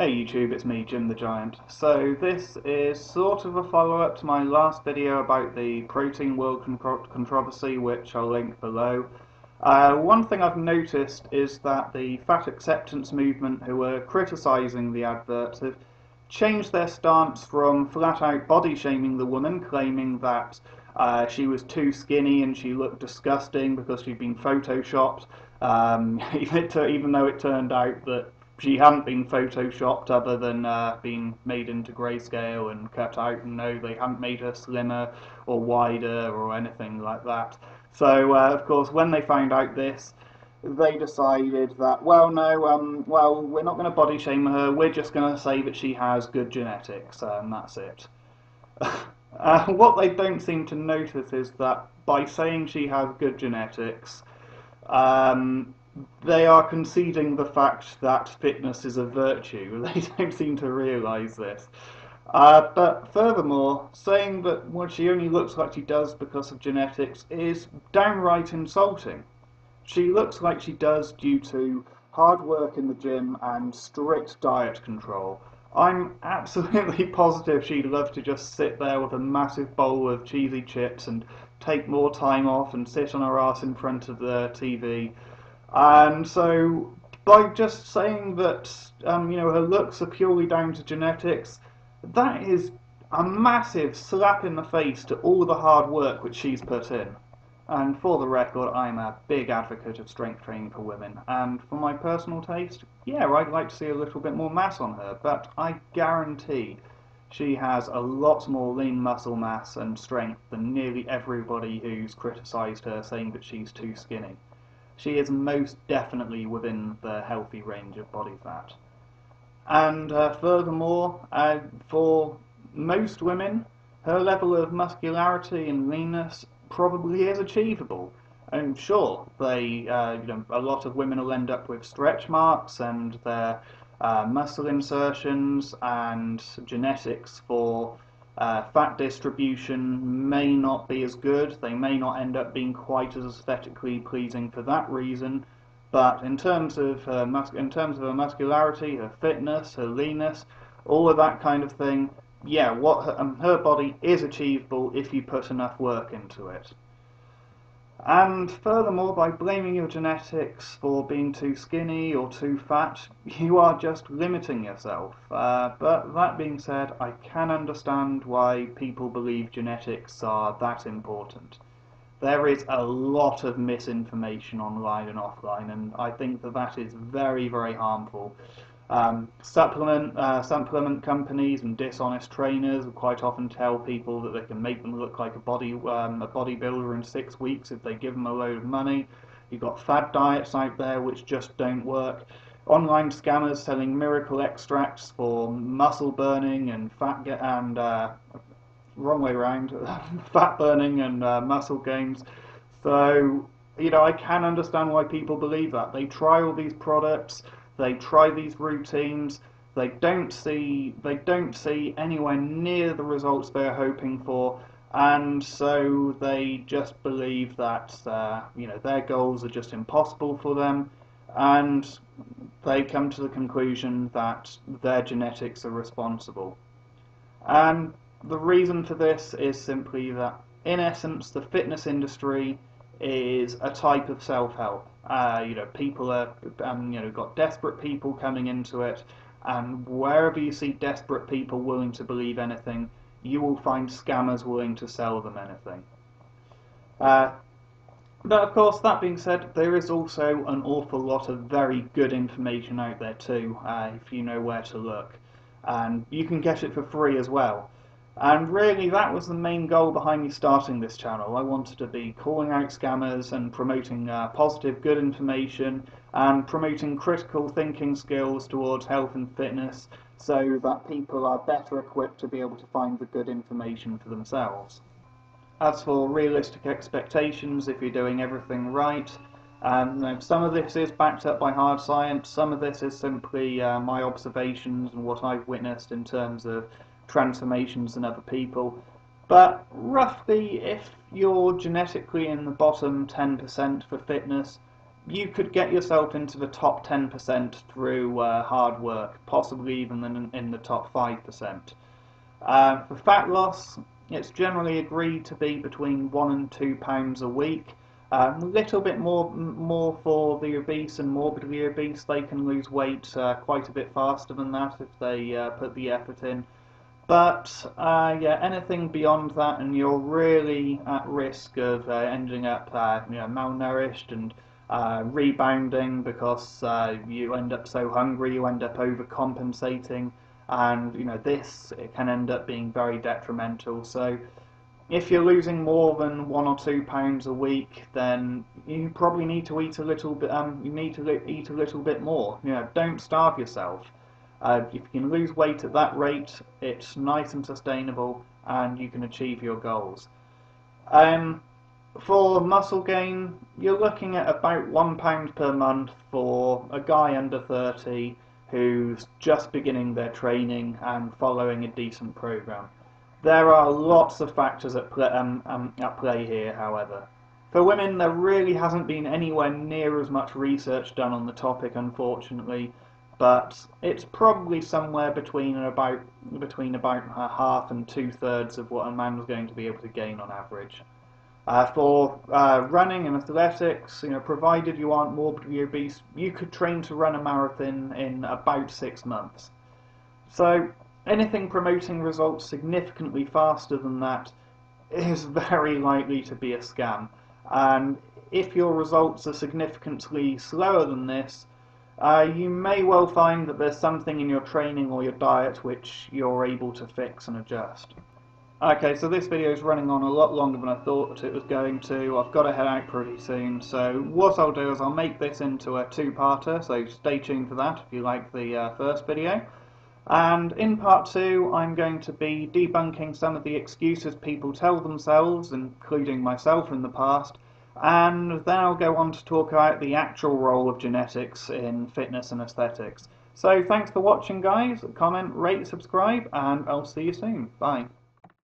Hey YouTube, it's me, Jim the Giant. So this is sort of a follow-up to my last video about the protein world controversy, which I'll link below. One thing I've noticed is that the fat acceptance movement, who were criticising the advert, have changed their stance from flat-out body-shaming the woman, claiming that she was too skinny and she looked disgusting because she'd been photoshopped, even though it turned out that she hadn't been photoshopped other than being made into grayscale and cut out, and no, they hadn't made her slimmer or wider or anything like that. So, of course, when they found out this, they decided that, well, no, well, we're not going to body shame her, we're just going to say that she has good genetics, and that's it. What they don't seem to notice is that by saying she has good genetics, they are conceding the fact that fitness is a virtue. They don't seem to realise this. But furthermore, saying that well, she only looks like she does because of genetics is downright insulting. She looks like she does due to hard work in the gym and strict diet control. I'm absolutely positive she'd love to just sit there with a massive bowl of cheesy chips and take more time off and sit on her ass in front of the TV. And so, by just saying that, her looks are purely down to genetics, that is a massive slap in the face to all the hard work which she's put in. And for the record, I'm a big advocate of strength training for women, and for my personal taste, yeah, I'd like to see a little bit more mass on her, but I guarantee she has a lot more lean muscle mass and strength than nearly everybody who's criticised her, saying that she's too skinny. She is most definitely within the healthy range of body fat. And furthermore, for most women, her level of muscularity and leanness probably is achievable. And sure, a lot of women will end up with stretch marks, and their muscle insertions and genetics for fat distribution may not be as good. They may not end up being quite as aesthetically pleasing for that reason. But in terms of her muscularity, her fitness, her leanness, all of that kind of thing, yeah, her body is achievable if you put enough work into it. And furthermore, by blaming your genetics for being too skinny or too fat, you are just limiting yourself. But that being said, I can understand why people believe genetics are that important. There is a lot of misinformation online and offline, and I think that is very, very harmful. Supplement companies and dishonest trainers will quite often tell people that they can make them look like a bodybuilder in 6 weeks if they give them a load of money. You've got fad diets out there which just don't work. Online scammers selling miracle extracts for muscle burning and wrong way around, fat burning and muscle gains. So, I can understand why people believe that. They try all these products, they try these routines, they don't see anywhere near the results they're hoping for, and so they just believe that their goals are just impossible for them, and they come to the conclusion that their genetics are responsible. And the reason for this is simply that, in essence, the fitness industry is a type of self-help. People are, got desperate people coming into it, and wherever you see desperate people willing to believe anything, you will find scammers willing to sell them anything. But of course, that being said, there is also an awful lot of very good information out there too, if you know where to look. And you can get it for free as well. And really, that was the main goal behind me starting this channel. I wanted to be calling out scammers and promoting positive, good information, and promoting critical thinking skills towards health and fitness, so that people are better equipped to be able to find the good information for themselves. As for realistic expectations, if you're doing everything right, some of this is backed up by hard science, some of this is simply my observations and what I've witnessed in terms of transformations in other people. But roughly, if you're genetically in the bottom 10% for fitness, you could get yourself into the top 10% through hard work, possibly even in the top 5%. For fat loss, it's generally agreed to be between £1 and £2 a week. A little bit more for the obese and morbidly obese. They can lose weight quite a bit faster than that if they put the effort in. But yeah, anything beyond that, and you're really at risk of ending up malnourished and rebounding because you end up so hungry, you end up overcompensating, and this it can end up being very detrimental. So if you're losing more than £1 or £2 a week, then you probably need to eat a little bit. You need to eat a little bit more. Don't starve yourself. If you can lose weight at that rate, it's nice and sustainable, and you can achieve your goals. For muscle gain, you're looking at about £1 per month for a guy under 30 who's just beginning their training and following a decent program. There are lots of factors at play here, however. For women, there really hasn't been anywhere near as much research done on the topic, unfortunately, but it's probably somewhere between about half and 2/3 of what a man's going to be able to gain on average. For running and athletics, provided you aren't morbidly obese, you could train to run a marathon in about 6 months. So anything promoting results significantly faster than that is very likely to be a scam. And if your results are significantly slower than this, you may well find that there's something in your training or your diet which you're able to fix and adjust. Okay, so this video is running on a lot longer than I thought it was going to. I've got to head out pretty soon, so what I'll do is I'll make this into a two-parter, so stay tuned for that if you like the first video. And in part 2, I'm going to be debunking some of the excuses people tell themselves, including myself in the past, and then I'll go on to talk about the actual role of genetics in fitness and aesthetics. So thanks for watching, guys. Comment, rate, subscribe, and I'll see you soon. Bye.